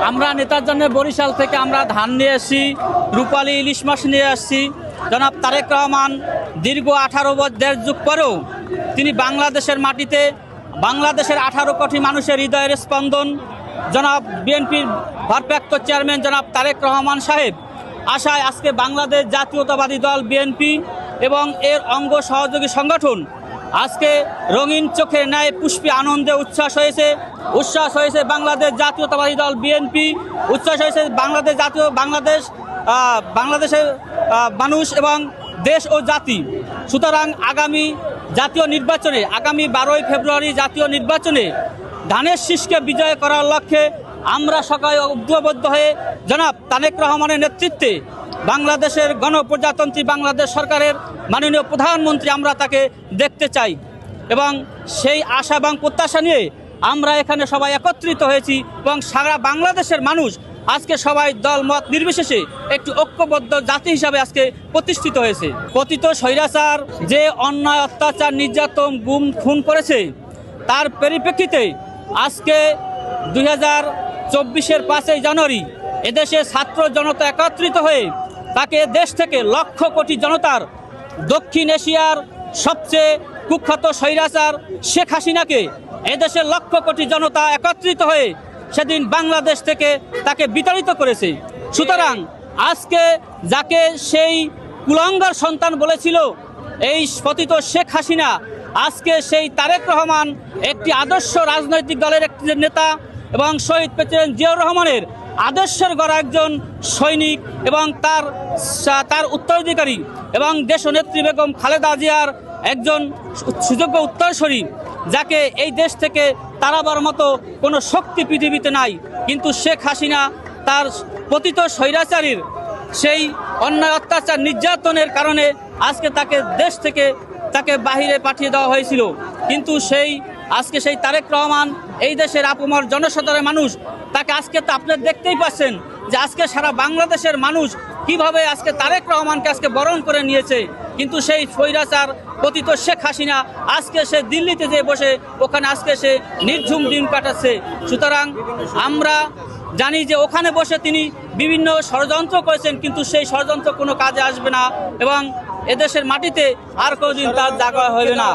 আমরা নেতার জন্য বরিশাল থেকে আমরা ধান নিয়ে এসেছি, রূপালী ইলিশ মাছ নিয়ে আসছি। জনাব তারেক রহমান দীর্ঘ 18 যুগ পরেও তিনি বাংলাদেশের মাটিতে, বাংলাদেশের 18 কোটি মানুষের হৃদয়ের স্পন্দন জনাব বিএনপির ভারপ্রাপ্ত চেয়ারম্যান জনাব তারেক রহমান সাহেব আশায় আজকে বাংলাদেশ জাতীয়তাবাদী দল বিএনপি এবং এর অঙ্গ সহযোগী সংগঠন আজকে রঙিন চোখের ন্যায় পুষ্পে আনন্দে উচ্ছ্বাস হয়েছে বাংলাদেশ জাতীয়তাবাদী দল বিএনপি, উচ্ছ্বাস হয়েছে বাংলাদেশের মানুষ এবং দেশ ও জাতি। সুতরাং আগামী জাতীয় নির্বাচনে, আগামী 12ই ফেব্রুয়ারি জাতীয় নির্বাচনে ধানের শীষকে বিজয় করার লক্ষ্যে আমরা সবাই ঐক্যবদ্ধ হয়ে জনাব তারেক রহমানের নেতৃত্বে বাংলাদেশের গণপ্রজাতন্ত্রী বাংলাদেশ সরকারের মাননীয় প্রধানমন্ত্রী আমরা তাকে দেখতে চাই এবং সেই আশা এবং প্রত্যাশা নিয়ে আমরা এখানে সবাই একত্রিত হয়েছি এবং সারা বাংলাদেশের মানুষ আজকে সবাই দল মত নির্বিশেষে একটি ঐক্যবদ্ধ জাতি হিসাবে আজকে প্রতিষ্ঠিত হয়েছে। পতিত স্বৈরাচার যে অন্যায়, অত্যাচার, নির্যাতন, গুম, খুন করেছে তার পরিপ্রেক্ষিতে আজকে 2024-এর 5ই জানুয়ারি এদেশে ছাত্র জনতা একত্রিত হয়ে তাকে দেশ থেকে লক্ষ কোটি জনতার দক্ষিণ এশিয়ার সবচেয়ে কুখ্যাত স্বৈরাচার শেখ হাসিনাকে এদেশের লক্ষ কোটি জনতা একত্রিত হয়ে সেদিন বাংলাদেশ থেকে তাকে বিতাড়িত করেছে। সুতরাং আজকে যাকে সেই কুলাঙ্গার সন্তান বলেছিল এই পতিত শেখ হাসিনা, আজকে সেই তারেক রহমান একটি আদর্শ রাজনৈতিক দলের একটি নেতা এবং শহীদ প্রেসিডেন্ট জিয়াউর রহমানের আদর্শের গড়া একজন সৈনিক এবং তার উত্তরাধিকারী এবং দেশনেত্রী বেগম খালেদা জিয়ার একজন সুযোগ্য উত্তরসূরি, যাকে এই দেশ থেকে তাড়াবার মতো কোনো শক্তি পৃথিবীতে নাই। কিন্তু শেখ হাসিনা তার পতিত স্বৈরাচারীর সেই অন্যায়, অত্যাচার, নির্যাতনের কারণে আজকে তাকে দেশ থেকে বাহিরে পাঠিয়ে দেওয়া হয়েছিল। কিন্তু আজকে সেই তারেক রহমান এই দেশের আপামর জনসাধারণের মানুষ তাকে আজকে তো আপনারা দেখতেই পাচ্ছেন যে আজকে সারা বাংলাদেশের মানুষ কিভাবে আজকে তারেক রহমানকে আজকে বরণ করে নিয়েছে। কিন্তু সেই স্বৈরাচার পতিত শেখ হাসিনা আজকে সে দিল্লিতে যেয়ে বসে ওখানে আজকে সে নির্ঝুম দিন কাটাচ্ছে। সুতরাং আমরা জানি যে ওখানে বসে তিনি বিভিন্ন ষড়যন্ত্র করেছেন, কিন্তু সেই ষড়যন্ত্র কোনো কাজে আসবে না এবং এদেশের মাটিতে আর কোনোদিন তার জায়গা হবে না।